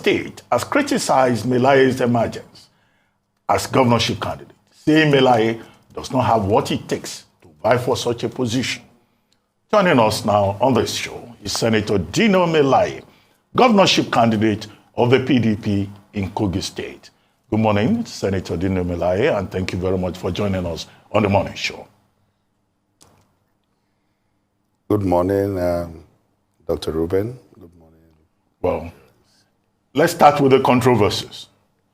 State has criticized Melaya's emergence as governorship candidate, saying Melaya does not have what it takes to vie for such a position. Joining us now on this show is Senator Dino Melaya, governorship candidate of the PDP in Kogi State. Good morning, Senator Dino Melaya, and thank you very much for joining us on the morning show. Good morning, Dr. Ruben. Good morning. Well, let's start with the controversies.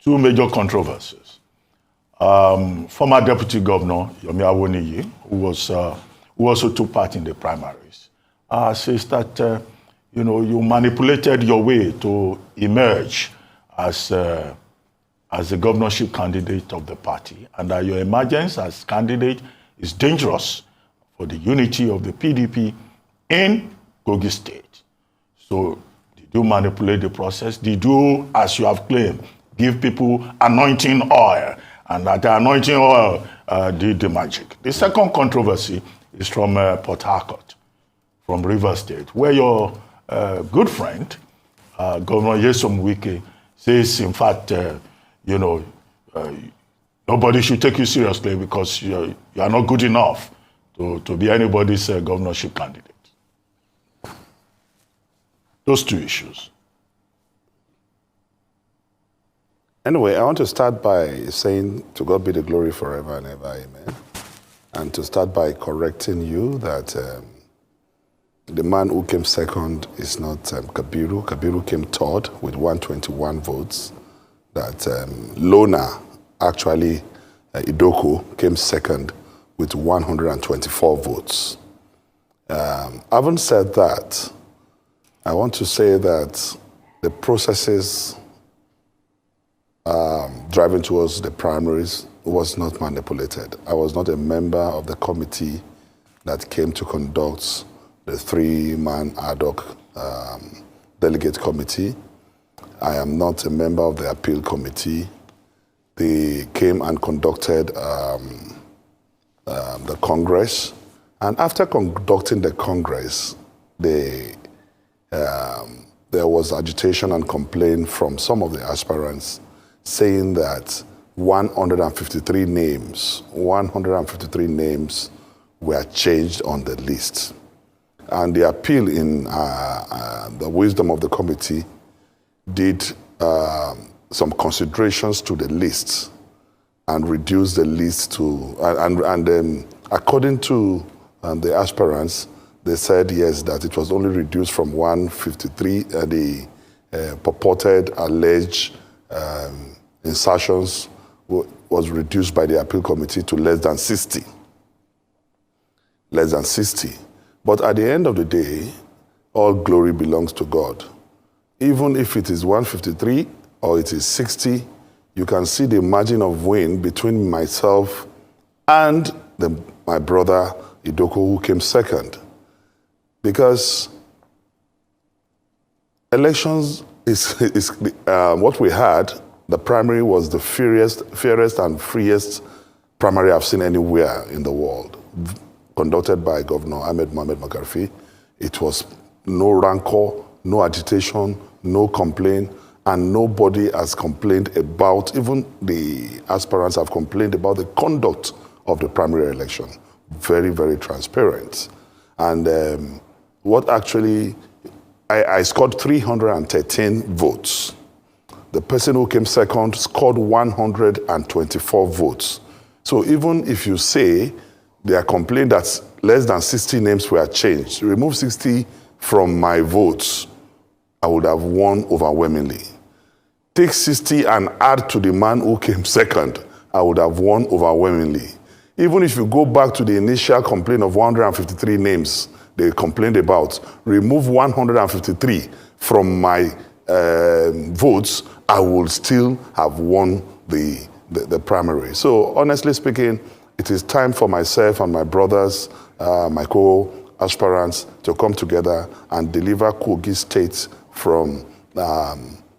Two major controversies. Former Deputy Governor Yomi Awoniyi, who also took part in the primaries, says that you manipulated your way to emerge as the governorship candidate of the party, and that your emergence as candidate is dangerous for the unity of the PDP in Kogi State. So, did you manipulate the process? Did you, as you have claimed, give people anointing oil, and that the anointing oil did the magic? The second controversy is from Port Harcourt, from Rivers State, where your good friend, Governor Wike, says, in fact, nobody should take you seriously because you are not good enough to be anybody's governorship candidate. Those two issues. Anyway, I want to start by saying, to God be the glory forever and ever, amen. And to start by correcting you that the man who came second is not Kabiru. Kabiru came third with 121 votes. That Lona, actually Idoko, came second with 124 votes. Having said that, I want to say that the processes driving towards the primaries was not manipulated. I was not a member of the committee that came to conduct the three-man ad hoc delegate committee. I am not a member of the appeal committee. They came and conducted the Congress. And after conducting the Congress, there was agitation and complaint from some of the aspirants saying that 153 names were changed on the list. And the appeal in the wisdom of the committee did some considerations to the list and reduced the list to, according to the aspirants, they said yes, that it was only reduced from 153, the purported alleged insertions was reduced by the appeal committee to less than 60. Less than 60. But at the end of the day, all glory belongs to God. Even if it is 153 or it is 60, you can see the margin of win between myself and my brother Idoko, who came second. Because elections is what we had. The primary was the fairest and freest primary I've seen anywhere in the world, conducted by Governor Ahmed Mohamed Makarfi. It was no rancor, no agitation, no complaint, and nobody has complained about, even the aspirants have complained about the conduct of the primary election. Very, very transparent. And what actually, I scored 313 votes. The person who came second scored 124 votes. So even if you say they are complaining that less than 60 names were changed, remove 60 from my votes, I would have won overwhelmingly. Take 60 and add to the man who came second, I would have won overwhelmingly. Even if you go back to the initial complaint of 153 names they complained about, remove 153 from my votes, I will still have won the primary. So honestly speaking, it is time for myself and my brothers, my co-aspirants, to come together and deliver Kogi State from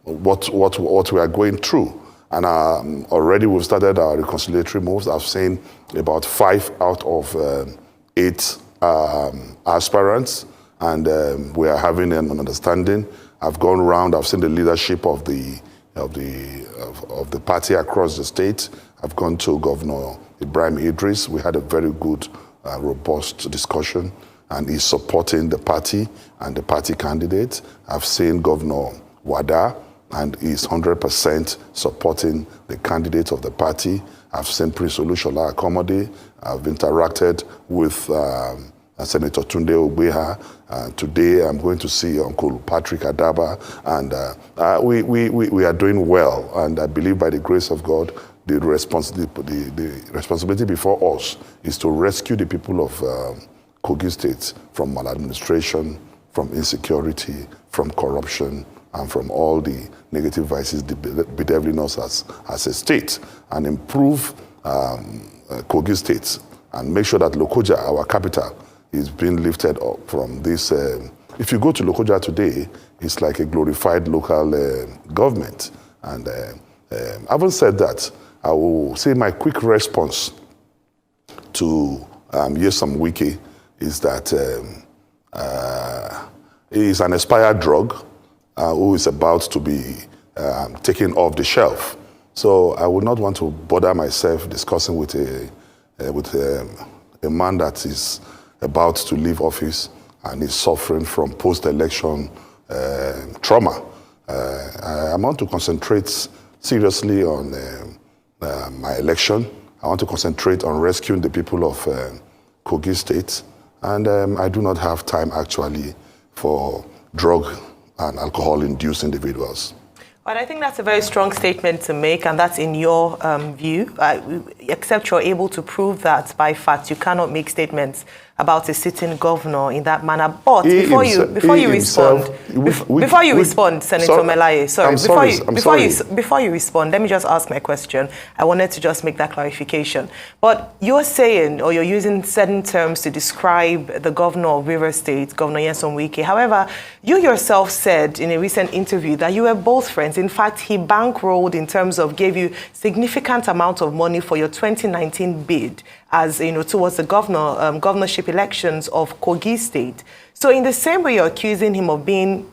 what we are going through. And already we've started our reconciliatory moves. I've seen about 5 out of 8 aspirants, and we are having an understanding. I've gone around, I've seen the leadership of the party across the state. I've gone to Governor Ibrahim Idris. We had a very good, robust discussion, and he's supporting the party and the party candidate. I've seen Governor Wada, and he's 100% supporting the candidate of the party. I've seen Prince Olushola Akomode. I've interacted with Senator Tunde Ogbeha. Today I'm going to see Uncle Patrick Adaba, and we are doing well. And I believe by the grace of God, the responsibility before us is to rescue the people of Kogi State from maladministration, from insecurity, from corruption, and from all the negative vices bedeviling us as a state, and improve Kogi State, and make sure that Lokoja, our capital, is being lifted up from this. If you go to Lokoja today, it's like a glorified local government. And having said that, I will say my quick response to Nyesom Wike is that he is an expired drug who is about to be taken off the shelf. So I would not want to bother myself discussing with a man that is about to leave office and is suffering from post-election trauma. I want to concentrate seriously on my election. I want to concentrate on rescuing the people of Kogi State. And I do not have time actually for drug and alcohol-induced individuals. But I think that's a very strong statement to make, and that's in your view, except you're able to prove that by fact. You cannot make statements about a sitting governor in that manner. But before you respond, Senator Melaya, before you respond, let me just ask my question. I wanted to just make that clarification. But you're saying, or you're using certain terms to describe the governor of Rivers State, Governor Nyesom Wike. However, you yourself said in a recent interview that you were both friends. In fact, he bankrolled in terms of gave you significant amount of money for your 2019 bid, as towards the governorship elections of Kogi State. So in the same way, you're accusing him of being,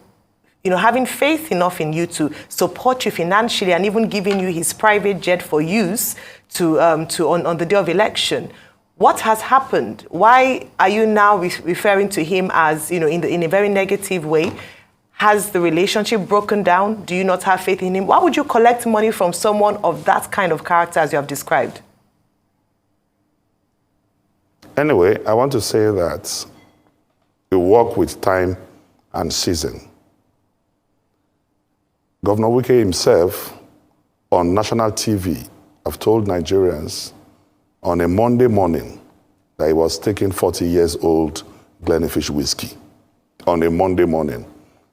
having faith enough in you to support you financially and even giving you his private jet for use on the day of election. What has happened? Why are you now referring to him as, in a very negative way? Has the relationship broken down? Do you not have faith in him? Why would you collect money from someone of that kind of character as you have described? Anyway, I want to say that we work with time and season. Governor Wike himself, on national TV, have told Nigerians on a Monday morning that he was taking 40 years old Glenfiddich whiskey on a Monday morning.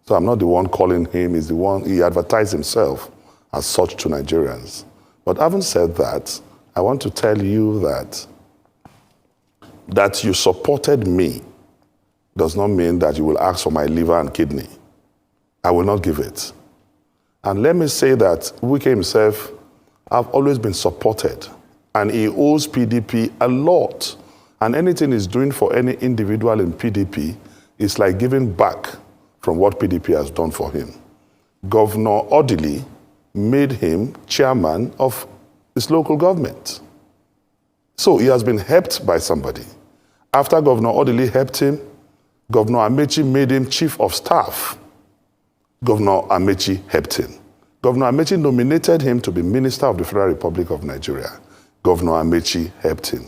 So I'm not the one calling him, he's the one, he advertised himself as such to Nigerians. But having said that, I want to tell you that you supported me does not mean that you will ask for my liver and kidney. I will not give it. And let me say that Wike himself have always been supported, and he owes PDP a lot. And anything he's doing for any individual in PDP is like giving back from what PDP has done for him. Governor Odili made him chairman of his local government. So he has been helped by somebody. After Governor Odili helped him, Governor Amechi made him chief of staff. Governor Amechi helped him. Governor Amechi nominated him to be Minister of the Federal Republic of Nigeria. Governor Amechi helped him.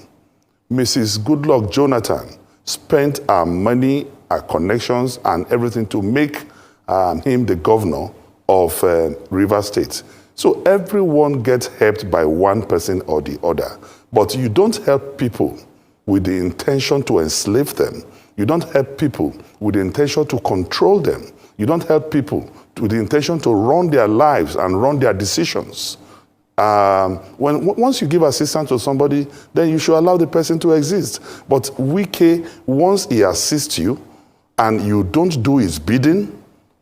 Mrs. Goodluck Jonathan spent her money, her connections, and everything to make him the governor of Rivers State. So everyone gets helped by one person or the other. But you don't help people with the intention to enslave them. You don't help people with the intention to control them. You don't help people with the intention to run their lives and run their decisions. Once you give assistance to somebody, then you should allow the person to exist. But Wike, once he assists you and you don't do his bidding,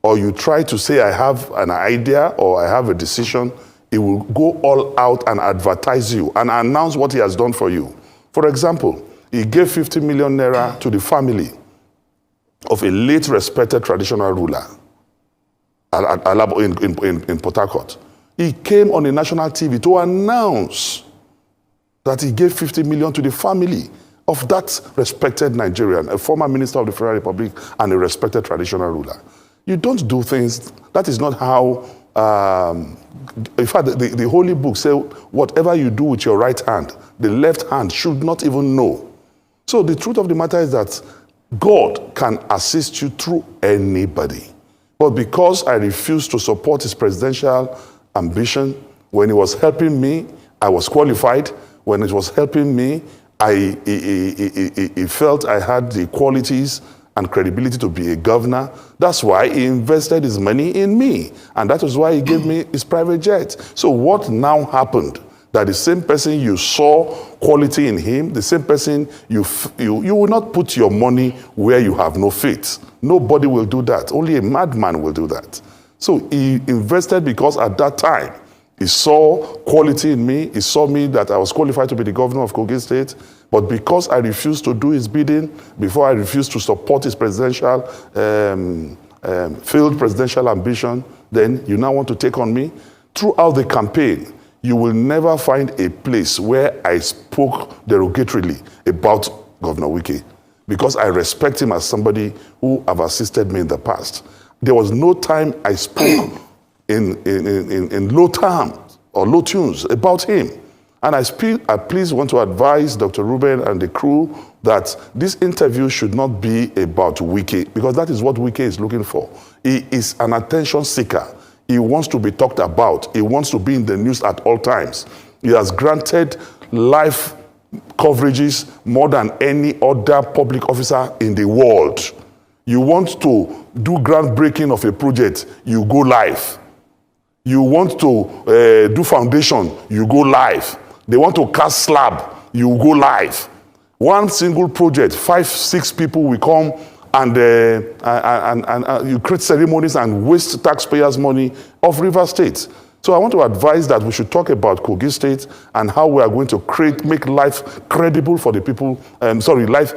or you try to say, I have an idea or I have a decision, he will go all out and advertise you and announce what he has done for you. For example, he gave 50 million naira to the family of a late respected traditional ruler. in Port Harcourt. He came on a national TV to announce that he gave 50 million to the family of that respected Nigerian, a former minister of the Federal Republic and a respected traditional ruler. You don't do things, that is not how, in fact, the Holy Book says, whatever you do with your right hand, the left hand should not even know. So the truth of the matter is that God can assist you through anybody. But because I refused to support his presidential ambition, when he was helping me, I was qualified. When it was helping me, he felt I had the qualities and credibility to be a governor. That's why he invested his money in me. And that is why he gave me his private jet. So what now happened? That the same person you saw quality in him, the same person you will not put your money where you have no faith. Nobody will do that. Only a madman will do that. So he invested because at that time, he saw quality in me. He saw me that I was qualified to be the governor of Kogi State. But because I refused to do his bidding, before I refused to support his presidential, failed presidential ambition, then you now want to take on me? Throughout the campaign, you will never find a place where I spoke derogatorily about Governor Wike, because I respect him as somebody who have assisted me in the past. There was no time I spoke in low terms or low tunes about him. And I please want to advise Dr. Ruben and the crew that this interview should not be about Wike, because that is what Wike is looking for. He is an attention seeker. He wants to be talked about. He wants to be in the news at all times. He has granted live coverages more than any other public officer in the world. You want to do groundbreaking of a project, you go live. You want to do foundation, you go live. They want to cast slab, you go live. One single project, 5, 6 people will come and you create ceremonies and waste taxpayers' money of River State. So I want to advise that we should talk about Kogi State and how we are going to make life credible for the people, life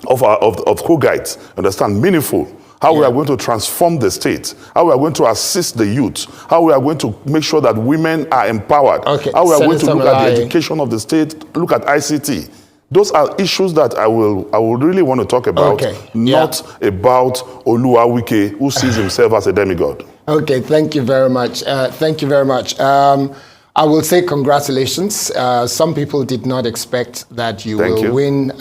of Kogites, understand, meaningful. How we are going to transform the state, how we are going to assist the youth, how we are going to make sure that women are empowered, how we are going to look at the education of the state, look at ICT. Those are issues that I will really want to talk about, not about Oluwa Wike, who sees himself as a demigod. Okay, thank you very much. Thank you very much. I will say congratulations. Some people did not expect that you will win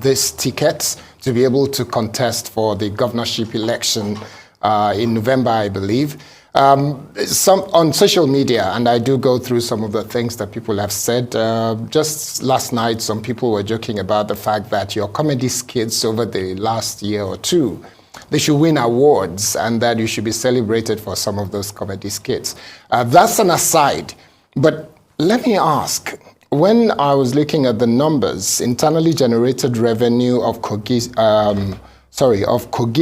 this ticket to be able to contest for the governorship election in November, I believe. On social media, and I do go through some of the things that people have said. Just last night, some people were joking about the fact that your comedy skits over the last year or two, they should win awards and that you should be celebrated for some of those comedy skits. That's an aside. But let me ask, when I was looking at the numbers, internally generated revenue of Kogi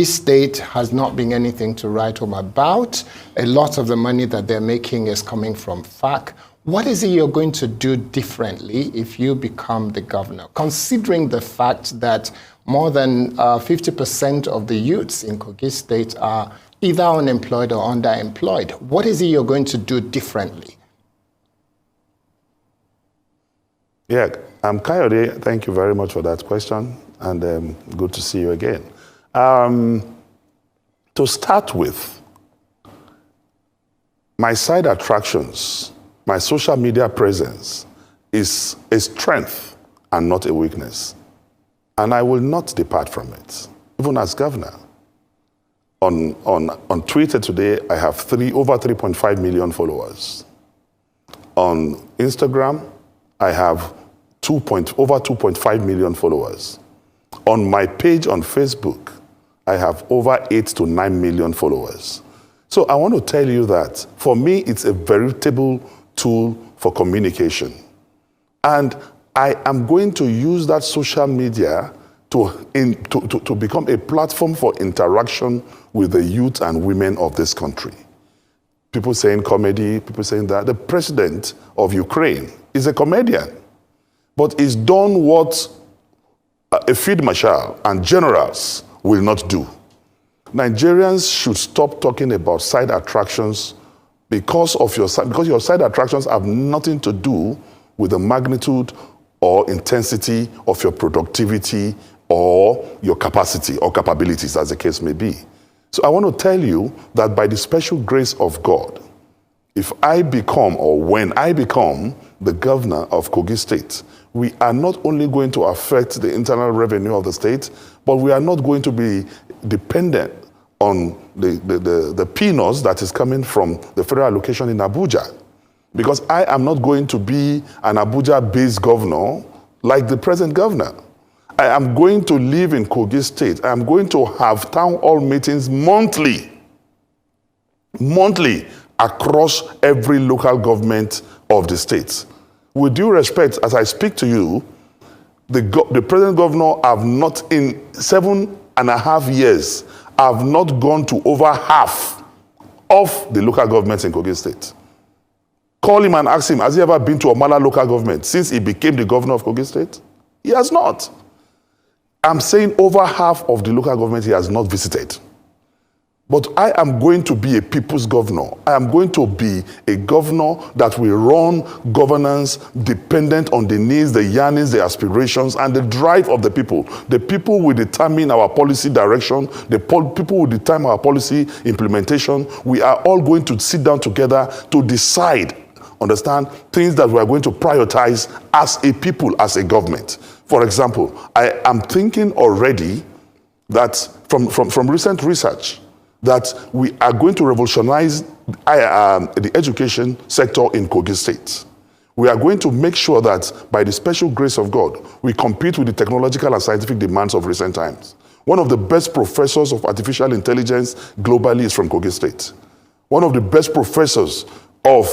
State has not been anything to write home about. A lot of the money that they're making is coming from FAC. What is it you're going to do differently if you become the governor, considering the fact that more than 50% of the youths in Kogi State are either unemployed or underemployed? What is it you're going to do differently? Yeah, Kayode, thank you very much for that question, and good to see you again. To start with, my side attractions, my social media presence is a strength and not a weakness. And I will not depart from it, even as governor. On Twitter today, I have over 3.5 million followers. On Instagram, I have over 2.5 million followers. On my page on Facebook, I have over 8 to 9 million followers. So I want to tell you that for me, it's a veritable tool for communication. And I am going to use that social media to become a platform for interaction with the youth and women of this country. People saying comedy, people saying that. The president of Ukraine is a comedian, but he's done what a field marshal and generals will not do. Nigerians should stop talking about side attractions because your side attractions have nothing to do with the magnitude or intensity of your productivity or your capacity or capabilities, as the case may be. So I want to tell you that by the special grace of God, if I become, or when I become, the governor of Kogi State, we are not only going to affect the internal revenue of the state, but we are not going to be dependent on the peanuts that is coming from the federal allocation in Abuja. Because I am not going to be an Abuja-based governor like the present governor. I am going to live in Kogi State. I am going to have town hall meetings monthly across every local government of the state. With due respect, as I speak to you, the present governor have not, in 7.5 years, have not gone to over half of the local governments in Kogi State. Call him and ask him, has he ever been to Omala local government since he became the governor of Kogi State? He has not. I'm saying over half of the local government he has not visited. But I am going to be a people's governor. I am going to be a governor that will run governance dependent on the needs, the yearnings, the aspirations, and the drive of the people. The people will determine our policy direction. The people will determine our policy implementation. We are all going to sit down together to decide, understand, things that we are going to prioritize as a people, as a government. For example, I am thinking already that from recent research, that we are going to revolutionize the education sector in Kogi State. We are going to make sure that by the special grace of God, we compete with the technological and scientific demands of recent times. One of the best professors of artificial intelligence globally is from Kogi State. One of the best professors of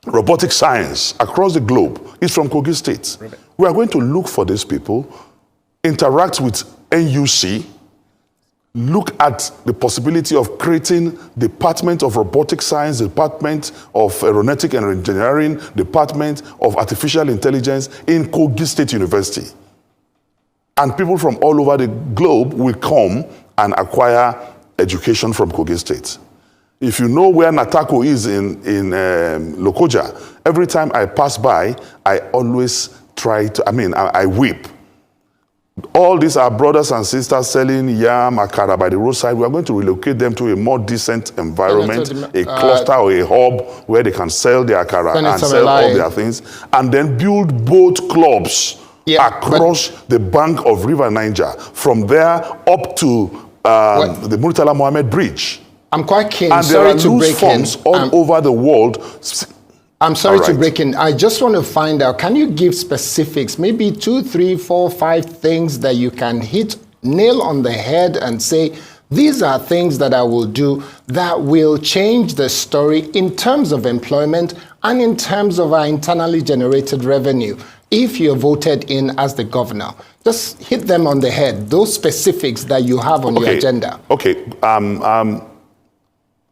robotic science across the globe is from Kogi State. Right. We are going to look for these people, interact with NUC, look at the possibility of creating Department of Robotic Science, Department of Aeronautic and Engineering, Department of Artificial Intelligence in Kogi State University. And people from all over the globe will come and acquire education from Kogi State. If you know where Natako is in Lokoja, every time I pass by, I always I weep. All these are brothers and sisters selling yam, akara by the roadside. We are going to relocate them to a more decent environment, a cluster or a hub where they can sell their akara and sell all their things, and then build boat clubs across the bank of River Niger, from there up to the Murtala Mohammed Bridge. I'm quite keen. And there are loose funds all over the world. I'm sorry to break in. I just want to find out, can you give specifics, maybe 2, 3, 4, 5 things that you can hit nail on the head and say, these are things that I will do that will change the story in terms of employment and in terms of our internally generated revenue if you're voted in as the governor? Just hit them on the head, those specifics that you have on your agenda. Okay.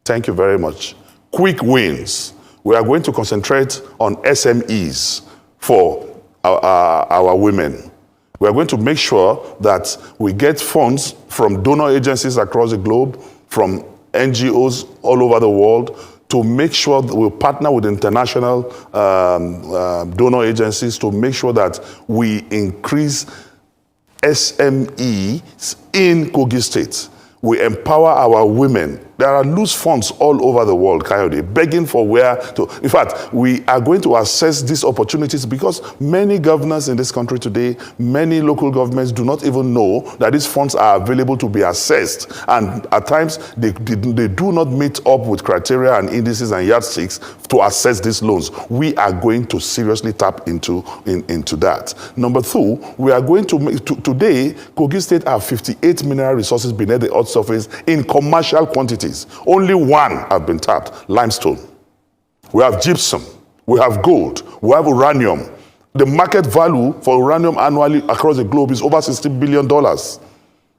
Thank you very much. Quick wins. We are going to concentrate on SMEs for our women. We are going to make sure that we get funds from donor agencies across the globe, from NGOs all over the world, to make sure that we partner with international donor agencies to make sure that we increase SMEs in Kogi State. We empower our women. There are loose funds all over the world, Coyote, begging for where to. In fact, we are going to assess these opportunities because many governors in this country today, many local governments do not even know that these funds are available to be assessed. And at times, they do not meet up with criteria and indices and yardsticks to assess these loans. We are going to seriously tap into that. Number 2, we are going to make, today, Kogi State have 58 mineral resources beneath the earth surface in commercial quantities. Only 1 have been tapped, limestone. We have gypsum, we have gold, we have uranium. The market value for uranium annually across the globe is over $60 billion.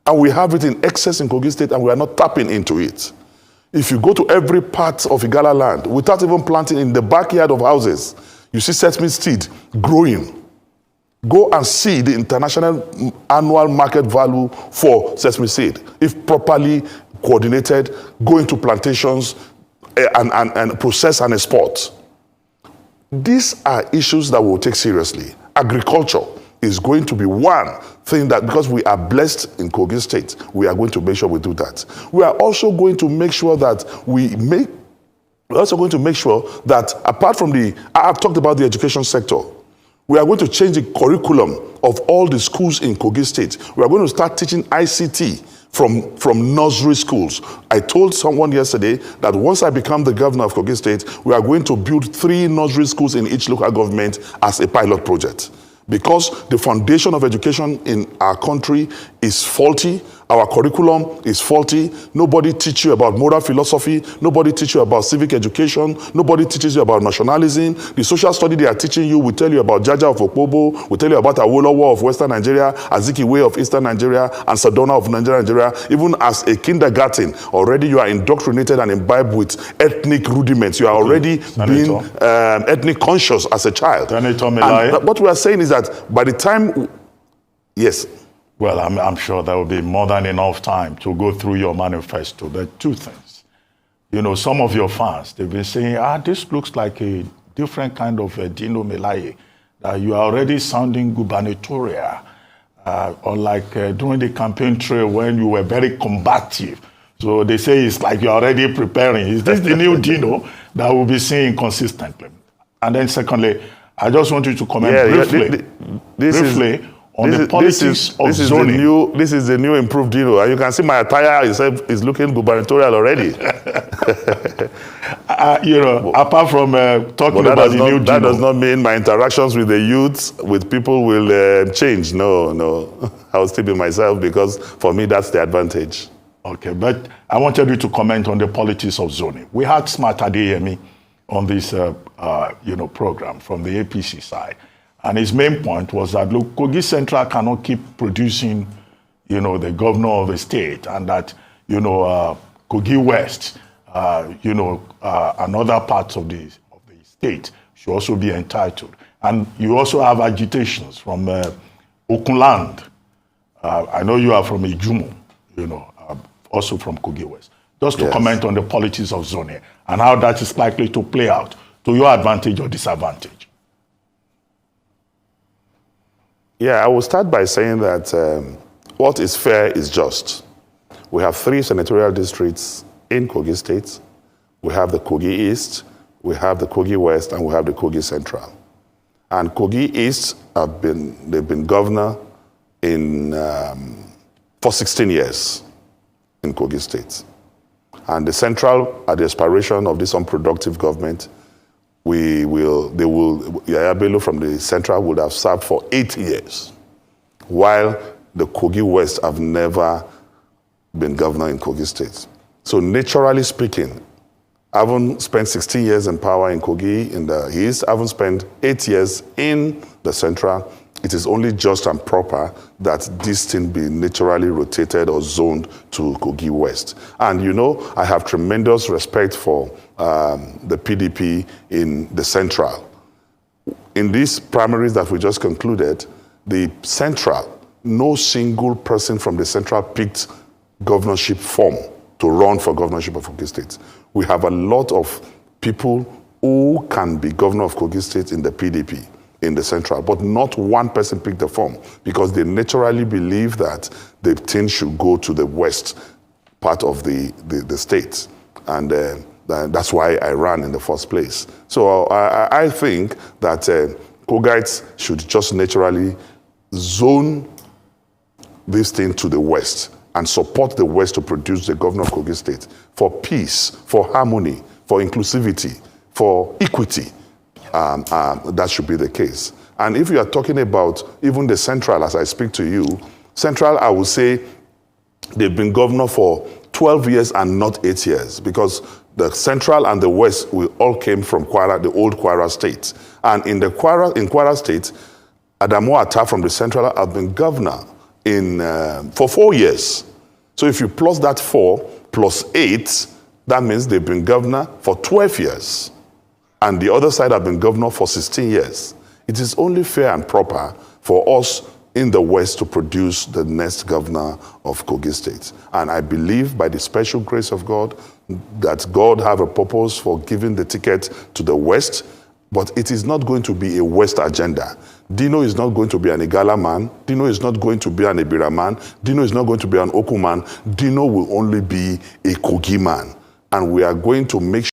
And we have it in excess in Kogi State and we are not tapping into it. If you go to every part of Igala land, without even planting in the backyard of houses, you see sesame seed growing. Go and see the international annual market value for sesame seed. If properly coordinated, go into plantations and process and export. These are issues that we'll take seriously. Agriculture is going to be one thing that, because we are blessed in Kogi State, we are going to make sure we do that. We are also going to make sure that we're also going to make sure that apart from I've talked about the education sector, we are going to change the curriculum of all the schools in Kogi State. We are going to start teaching ICT from nursery schools. I told someone yesterday that once I become the governor of Kogi State, we are going to build 3 nursery schools in each local government as a pilot project. Because the foundation of education in our country is faulty, our curriculum is faulty, nobody teaches you about moral philosophy, nobody teaches you about civic education, nobody teaches you about nationalism. The social study they are teaching you will tell you about Jaja of Okpobo, will tell you about Awolowo of Western Nigeria, Azikiwe of Eastern Nigeria, and Sadona of Nigeria. Even as a kindergarten, already you are indoctrinated and imbibed with ethnic rudiments. You are already being ethnic conscious as a child. Dino Melaya. And what we are saying is that by the time, yes. Well, I'm sure there will be more than enough time to go through your manifesto. There are 2 things. You know, some of your fans, they've been saying, this looks like a different kind of Dino Melaya. You are already sounding gubernatorial, unlike during the campaign trail when you were very combative. So they say it's like you're already preparing. Is this the new Dino that we'll be seeing consistently? And then secondly, I just want you to comment briefly on the politics of zoning. This is the new improved Dino. And you can see my attire is looking gubernatorial already. Apart from talking about the new Dino. That does not mean my interactions with the youth, with people will change. No. I will still be myself because for me, that's the advantage. Okay, but I wanted you to comment on the politics of zoning. We had Smart Adeyemi on this program from the APC side. And his main point was that, look, Kogi Central cannot keep producing, the governor of the state, and that, Kogi West, and other parts of the state should also be entitled. And you also have agitations from Okunland. I know you are from Ijumo, also from Kogi West. Just to comment on the politics of zoning and how that is likely to play out to your advantage or disadvantage. Yeah, I will start by saying that what is fair is just. We have 3 senatorial districts in Kogi State. We have the Kogi East, we have the Kogi West, and we have the Kogi Central. And Kogi East they've been governor for 16 years in Kogi State. And the Central, at the expiration of this unproductive government, Yaya Bello from the Central would have served for 8 years, while the Kogi West have never been governor in Kogi State. So naturally speaking, I haven't spent 16 years in power in Kogi in the East, I haven't spent 8 years in the Central. It is only just and proper that this thing be naturally rotated or zoned to Kogi West. And I have tremendous respect for the PDP in the Central. In these primaries that we just concluded, the Central, no single person from the Central picked governorship form to run for governorship of Kogi State. We have a lot of people who can be governor of Kogi State in the PDP, in the Central, but not one person picked the form because they naturally believe that the thing should go to the west part of the state. And that's why I ran in the first place. So I think that Kogites should just naturally zone this thing to the west and support the west to produce the governor of Kogi State for peace, for harmony, for inclusivity, for equity. That should be the case. And if you are talking about even the Central, as I speak to you, Central, I would say they've been governor for 12 years and not 8 years because the Central and the West all came from Kwara, the old Kwara state. And in Kwara state, Adamu Atta from the Central have been governor for 4 years. So if you plus that 4 plus 8, that means they've been governor for 12 years. And the other side have been governor for 16 years. It is only fair and proper for us in the West to produce the next governor of Kogi State. And I believe by the special grace of God that God have a purpose for giving the ticket to the West, but it is not going to be a West agenda. Dino is not going to be an Igala man. Dino is not going to be an Ibira man. Dino is not going to be an Oku man. Dino will only be a Kogi man. And we are going to make sure